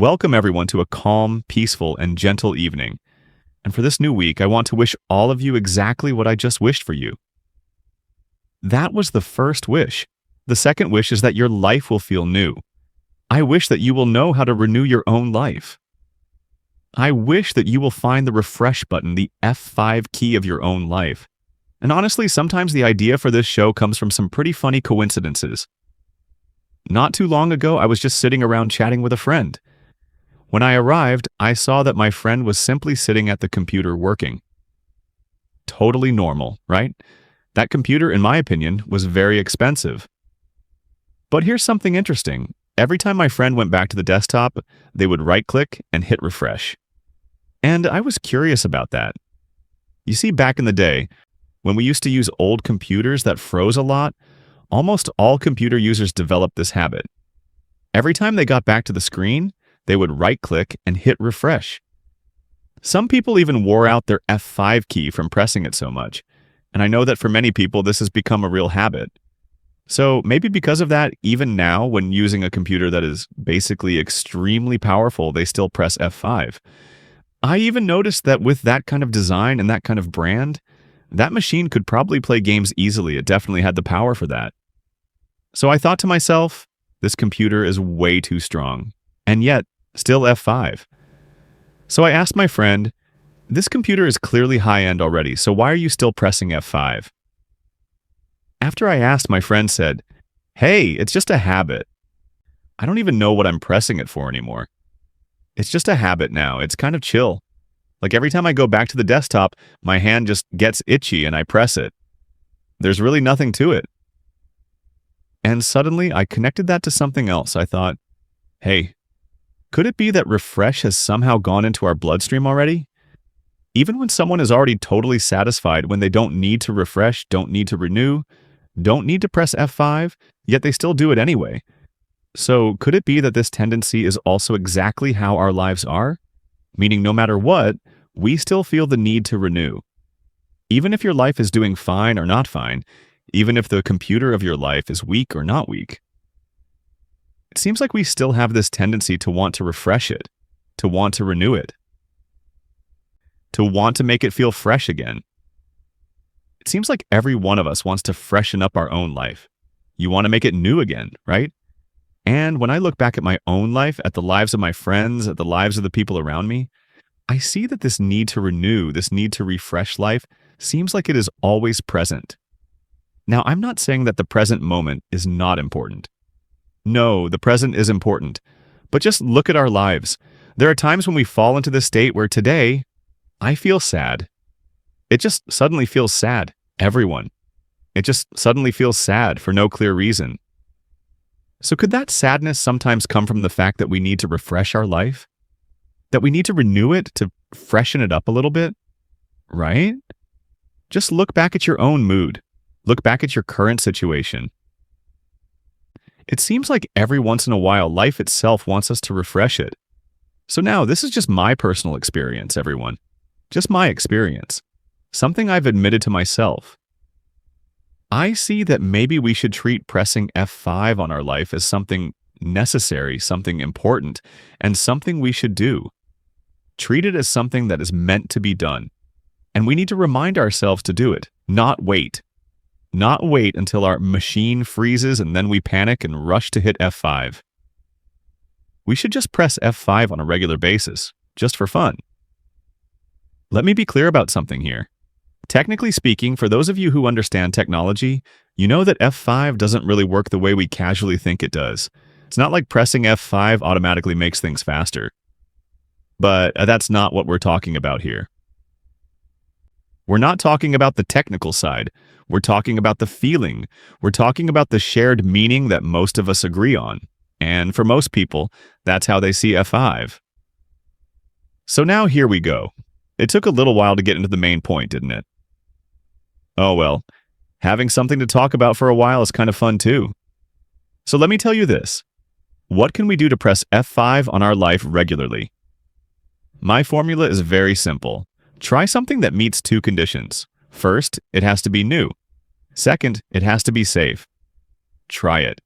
Welcome everyone to a calm, peaceful, and gentle evening. And for this new week, I want to wish all of you exactly what I just wished for you. That was the first wish. The second wish is that your life will feel new. I wish that you will know how to renew your own life. I wish that you will find the refresh button, the F5 key of your own life. And honestly, sometimes the idea for this show comes from some pretty funny coincidences. Not too long ago, I was just sitting around chatting with a friend. When I arrived, I saw that my friend was simply sitting at the computer working. Totally normal, right? That computer, in my opinion, was very expensive. But here's something interesting. Every time my friend went back to the desktop, they would right-click and hit refresh. And I was curious about that. You see, back in the day, when we used to use old computers that froze a lot, almost all computer users developed this habit. Every time they got back to the screen, they would right-click and hit refresh. Some people even wore out their F5 key from pressing it so much, and I know that for many people this has become a real habit. So maybe because of that, even now when using a computer that is basically extremely powerful, they still press F5. I even noticed that with that kind of design and that kind of brand, that machine could probably play games easily. It definitely had the power for that. So I thought to myself, this computer is way too strong, and yet still F5. So I asked my friend, this computer is clearly high-end already, so why are you still pressing F5? After I asked, my friend said, hey, it's just a habit. I don't even know what I'm pressing it for anymore. It's just a habit now. It's kind of chill. Like every time I go back to the desktop, my hand just gets itchy and I press it. There's really nothing to it. And suddenly I connected that to something else. I thought, hey, could it be that refresh has somehow gone into our bloodstream already? Even when someone is already totally satisfied, when they don't need to refresh, don't need to renew, don't need to press F5, yet they still do it anyway. So could it be that this tendency is also exactly how our lives are? Meaning no matter what, we still feel the need to renew. Even if your life is doing fine or not fine, even if the computer of your life is weak or not weak. It seems like we still have this tendency to want to refresh it, to want to renew it, to want to make it feel fresh again. It seems like every one of us wants to freshen up our own life. You want to make it new again, right? And when I look back at my own life, at the lives of my friends, at the lives of the people around me, I see that this need to renew, this need to refresh life, seems like it is always present. Now, I'm not saying that the present moment is not important. No, the present is important. But just look at our lives. There are times when we fall into this state where today, I feel sad. It just suddenly feels sad. Everyone. It just suddenly feels sad for no clear reason. So could that sadness sometimes come from the fact that we need to refresh our life? That we need to renew it, to freshen it up a little bit? Right? Just look back at your own mood. Look back at your current situation. It seems like every once in a while, life itself wants us to refresh it. So now, this is just my personal experience, everyone. Just my experience. Something I've admitted to myself. I see that maybe we should treat pressing F5 on our life as something necessary, something important, and something we should do. Treat it as something that is meant to be done. And we need to remind ourselves to do it, not wait. Not wait until our machine freezes and then we panic and rush to hit F5. We should just press F5 on a regular basis, just for fun. Let me be clear about something here. Technically speaking, for those of you who understand technology, you know that F5 doesn't really work the way we casually think it does. It's not like pressing F5 automatically makes things faster. But that's not what we're talking about here. We're not talking about the technical side. We're talking about the feeling. We're talking about the shared meaning that most of us agree on. And for most people, that's how they see F5. So now here we go. It took a little while to get into the main point, didn't it? Oh well, having something to talk about for a while is kind of fun too. So let me tell you this. What can we do to press F5 on our life regularly? My formula is very simple. Try something that meets two conditions. First, it has to be new. Second, it has to be safe. Try it.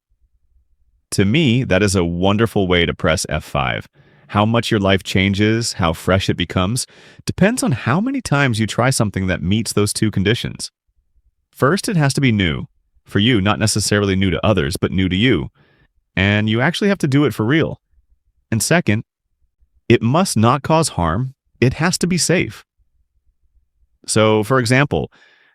To me, that is a wonderful way to press F5. How much your life changes, how fresh it becomes, depends on how many times you try something that meets those two conditions. First, it has to be new. For you, not necessarily new to others, but new to you. And you actually have to do it for real. And second, it must not cause harm. It has to be safe. So, for example,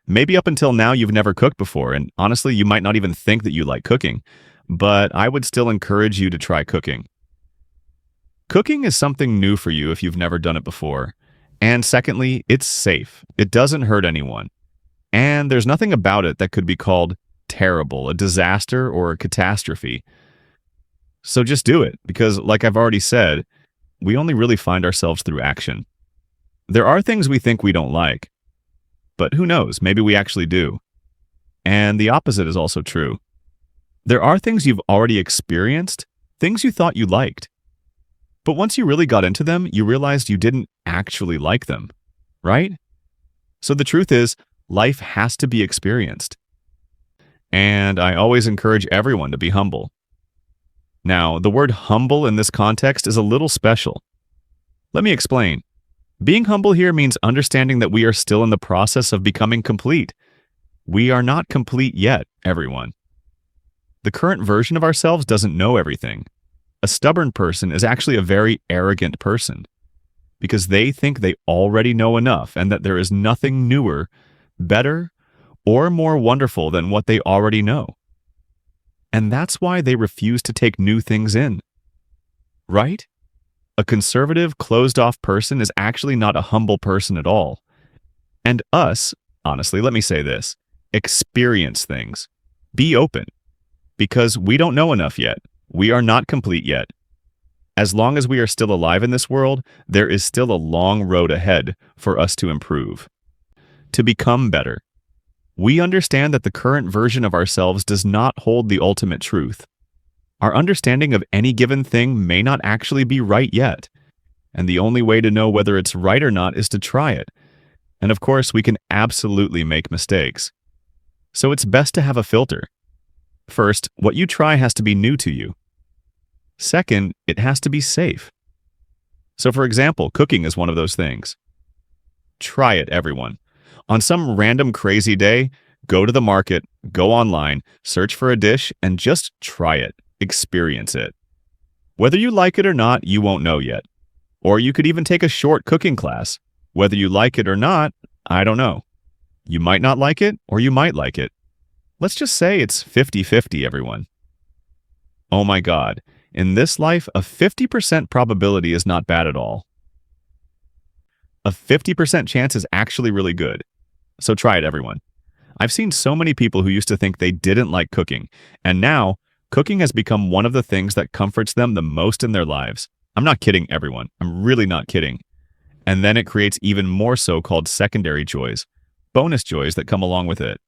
maybe up until now you've never cooked before, and honestly, you might not even think that you like cooking, but I would still encourage you to try cooking. Cooking is something new for you if you've never done it before. And secondly, it's safe. It doesn't hurt anyone. And there's nothing about it that could be called terrible, a disaster, or a catastrophe. So just do it, because like I've already said, we only really find ourselves through action. There are things we think we don't like, but who knows, maybe we actually do. And the opposite is also true. There are things you've already experienced, things you thought you liked. But once you really got into them, you realized you didn't actually like them, right? So the truth is, life has to be experienced. And I always encourage everyone to be humble. Now, the word humble in this context is a little special. Let me explain. Being humble here means understanding that we are still in the process of becoming complete. We are not complete yet, everyone. The current version of ourselves doesn't know everything. A stubborn person is actually a very arrogant person because they think they already know enough and that there is nothing newer, better, or more wonderful than what they already know. And that's why they refuse to take new things in. Right? A conservative, closed-off person is actually not a humble person at all. And us, honestly, let me say this, experience things. Be open. Because we don't know enough yet. We are not complete yet. As long as we are still alive in this world, there is still a long road ahead for us to improve, to become better. We understand that the current version of ourselves does not hold the ultimate truth. Our understanding of any given thing may not actually be right yet, and the only way to know whether it's right or not is to try it. And of course, we can absolutely make mistakes. So it's best to have a filter. First, what you try has to be new to you. Second, it has to be safe. So for example, cooking is one of those things. Try it, everyone. On some random crazy day, go to the market, go online, search for a dish, and just try it. Experience it. Whether you like it or not, you won't know yet. Or you could even take a short cooking class. Whether you like it or not, I don't know. You might not like it, or you might like it. Let's just say it's 50-50, everyone. Oh my God, in this life, a 50% probability is not bad at all. A 50% chance is actually really good. So try it, everyone. I've seen so many people who used to think they didn't like cooking, and now cooking has become one of the things that comforts them the most in their lives. I'm not kidding, everyone. I'm really not kidding. And then it creates even more so-called secondary joys, bonus joys that come along with it.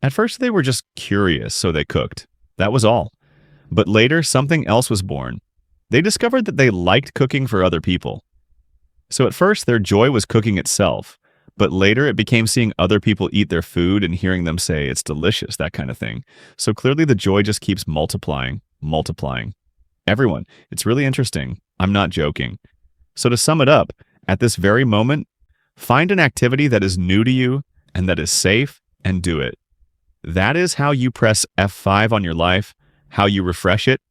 At first, they were just curious, so they cooked. That was all. But later, something else was born. They discovered that they liked cooking for other people. So at first, their joy was cooking itself. But later, it became seeing other people eat their food and hearing them say it's delicious, that kind of thing. So clearly, the joy just keeps multiplying, multiplying. Everyone, it's really interesting. I'm not joking. So to sum it up, at this very moment, find an activity that is new to you and that is safe and do it. That is how you press F5 on your life, how you refresh it.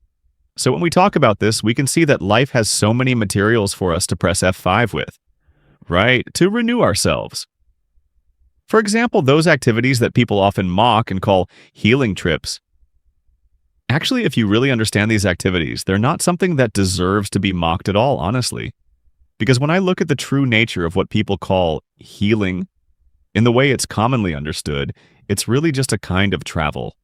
So when we talk about this, we can see that life has so many materials for us to press F5 with, right? To renew ourselves. For example, those activities that people often mock and call healing trips. Actually, if you really understand these activities, they're not something that deserves to be mocked at all, honestly. Because when I look at the true nature of what people call healing, in the way it's commonly understood, it's really just a kind of travel.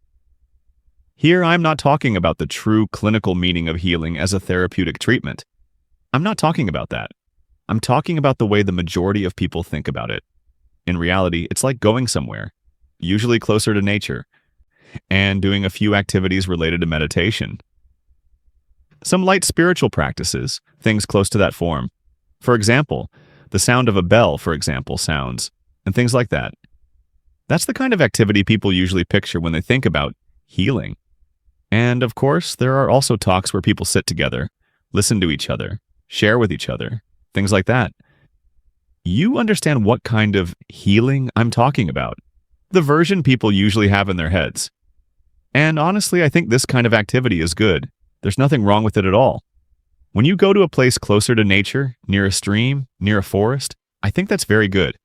Here, I'm not talking about the true clinical meaning of healing as a therapeutic treatment. I'm not talking about that. I'm talking about the way the majority of people think about it. In reality, it's like going somewhere, usually closer to nature, and doing a few activities related to meditation. Some light spiritual practices, things close to that form. For example, the sound of a bell, for example, sounds, and things like that. That's the kind of activity people usually picture when they think about healing. And of course, there are also talks where people sit together, listen to each other, share with each other, things like that. You understand what kind of healing I'm talking about, the version people usually have in their heads. And honestly, I think this kind of activity is good. There's nothing wrong with it at all. When you go to a place closer to nature, near a stream, near a forest, I think that's very good.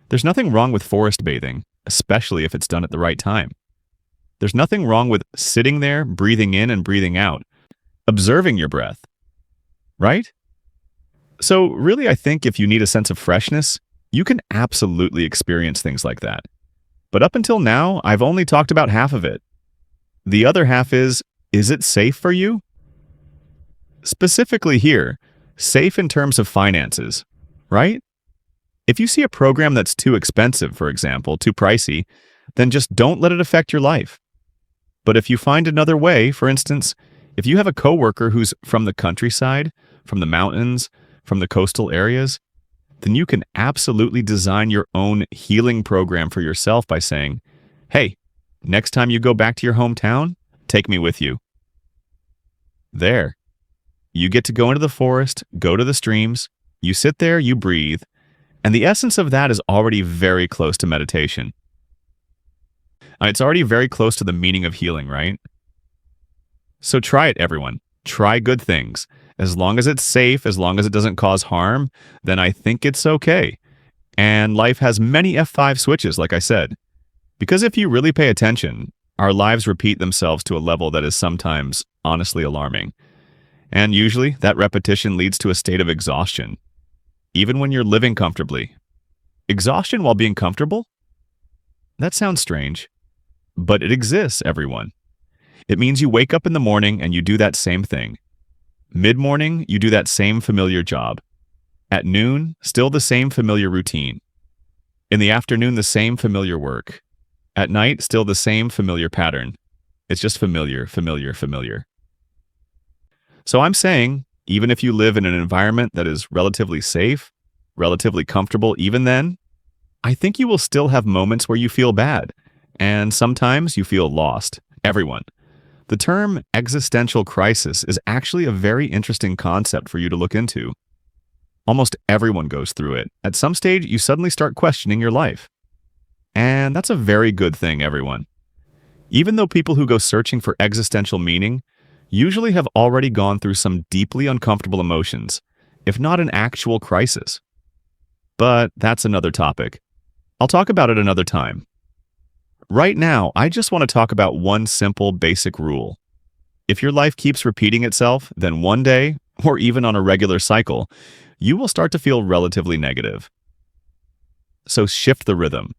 There's nothing wrong with forest bathing, especially if it's done at the right time. There's nothing wrong with sitting there, breathing in and breathing out, observing your breath, right? So really, I think if you need a sense of freshness, you can absolutely experience things like that. But up until now, I've only talked about half of it. The other half is it safe for you? Specifically here, safe in terms of finances, right? If you see a program that's too expensive, for example, too pricey, then just don't let it affect your life. But if you find another way, for instance, if you have a coworker who's from the countryside, from the mountains, from the coastal areas, then you can absolutely design your own healing program for yourself by saying, hey, next time you go back to your hometown, take me with you. There. You get to go into the forest, go to the streams, you sit there, you breathe, and the essence of that is already very close to meditation. It's already very close to the meaning of healing, right? So try it, everyone. Try good things. As long as it's safe, as long as it doesn't cause harm, then I think it's okay. And life has many F5 switches, like I said. Because if you really pay attention, our lives repeat themselves to a level that is sometimes honestly alarming. And usually, that repetition leads to a state of exhaustion, even when you're living comfortably. Exhaustion while being comfortable? That sounds strange. But it exists, everyone. It means you wake up in the morning and you do that same thing. Mid-morning, you do that same familiar job. At noon, still the same familiar routine. In the afternoon, the same familiar work. At night, still the same familiar pattern. It's just familiar, familiar, familiar. So I'm saying, even if you live in an environment that is relatively safe, relatively comfortable even then, I think you will still have moments where you feel bad, and sometimes you feel lost. Everyone. The term existential crisis is actually a very interesting concept for you to look into. Almost everyone goes through it. At some stage, you suddenly start questioning your life. And that's a very good thing, everyone. Even though people who go searching for existential meaning usually have already gone through some deeply uncomfortable emotions, if not an actual crisis. But that's another topic. I'll talk about it another time. Right now, I just want to talk about one simple basic rule. If your life keeps repeating itself, then one day, or even on a regular cycle, you will start to feel relatively negative. So shift the rhythm.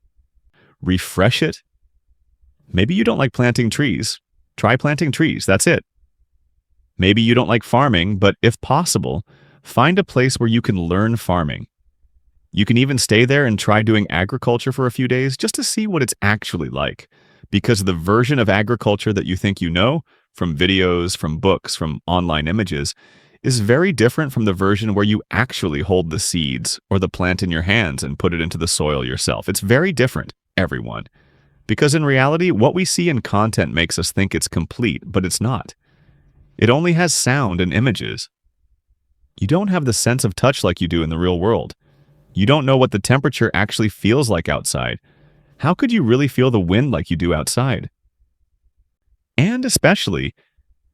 Refresh it. Maybe you don't like planting trees. Try planting trees, that's it. Maybe you don't like farming, but if possible, find a place where you can learn farming. You can even stay there and try doing agriculture for a few days just to see what it's actually like. Because the version of agriculture that you think you know, from videos, from books, from online images, is very different from the version where you actually hold the seeds or the plant in your hands and put it into the soil yourself. It's very different, everyone. Because in reality, what we see in content makes us think it's complete, but it's not. It only has sound and images. You don't have the sense of touch like you do in the real world. You don't know what the temperature actually feels like outside. How could you really feel the wind like you do outside? And especially,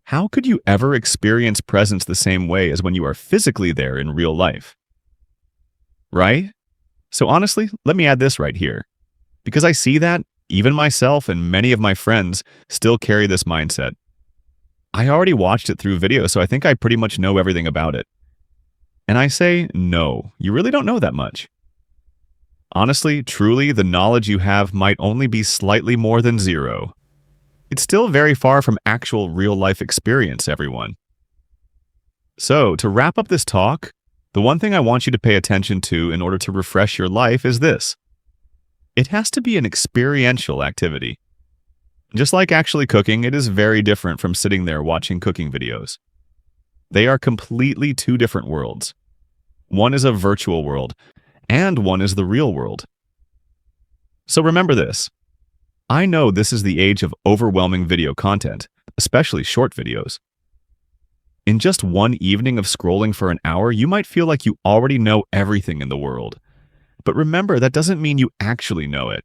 how could you ever experience presence the same way as when you are physically there in real life? Right? So honestly, let me add this right here. Because I see that, even myself and many of my friends still carry this mindset. I already watched it through video, so I think I pretty much know everything about it. And I say, no, you really don't know that much. Honestly, truly, the knowledge you have might only be slightly more than zero. It's still very far from actual real-life experience, everyone. So, to wrap up this talk, the one thing I want you to pay attention to in order to refresh your life is this. It has to be an experiential activity. Just like actually cooking, it is very different from sitting there watching cooking videos. They are completely two different worlds. One is a virtual world, and one is the real world. So remember this. I know this is the age of overwhelming video content, especially short videos. In just one evening of scrolling for an hour, you might feel like you already know everything in the world. But remember, that doesn't mean you actually know it.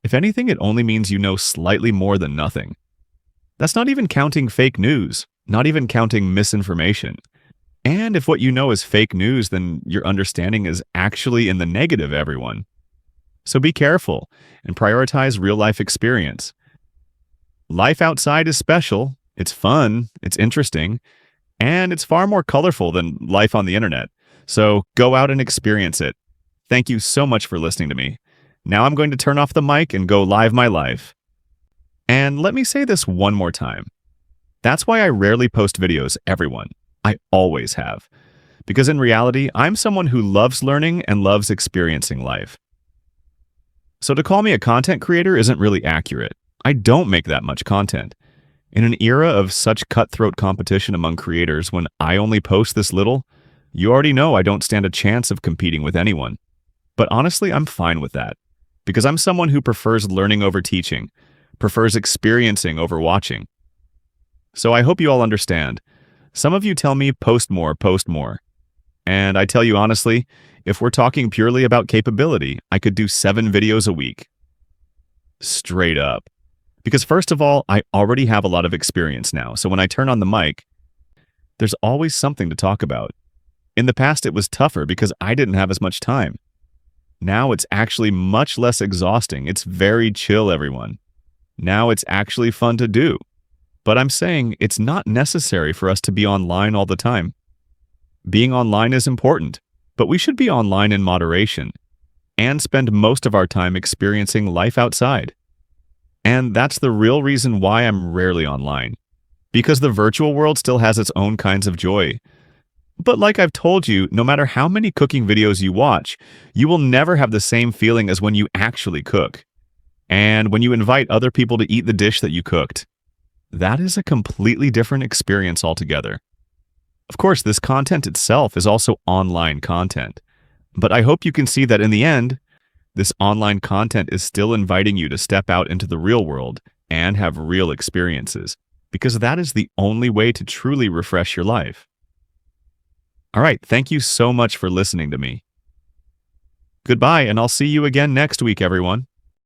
If anything, it only means you know slightly more than nothing. That's not even counting fake news, not even counting misinformation. And if what you know is fake news, then your understanding is actually in the negative, everyone. So be careful and prioritize real-life experience. Life outside is special, it's fun, it's interesting, and it's far more colorful than life on the internet. So go out and experience it. Thank you so much for listening to me. Now I'm going to turn off the mic and go live my life. And let me say this one more time. That's why I rarely post videos, everyone. I always have. Because in reality, I'm someone who loves learning and loves experiencing life. So to call me a content creator isn't really accurate. I don't make that much content. In an era of such cutthroat competition among creators, when I only post this little, you already know I don't stand a chance of competing with anyone. But honestly, I'm fine with that. Because I'm someone who prefers learning over teaching, prefers experiencing over watching. So I hope you all understand. Some of you tell me post more, post more. And I tell you honestly, if we're talking purely about capability, I could do 7 videos a week. Straight up. Because first of all, I already have a lot of experience now, so when I turn on the mic, there's always something to talk about. In the past, it was tougher because I didn't have as much time. Now it's actually much less exhausting. It's very chill, everyone. Now it's actually fun to do. But I'm saying it's not necessary for us to be online all the time. Being online is important, but we should be online in moderation and spend most of our time experiencing life outside. And that's the real reason why I'm rarely online. Because the virtual world still has its own kinds of joy. But like I've told you, no matter how many cooking videos you watch, you will never have the same feeling as when you actually cook. And when you invite other people to eat the dish that you cooked, that is a completely different experience altogether. Of course, this content itself is also online content. But I hope you can see that in the end, this online content is still inviting you to step out into the real world and have real experiences, because that is the only way to truly refresh your life. All right, thank you so much for listening to me. Goodbye, and I'll see you again next week, everyone.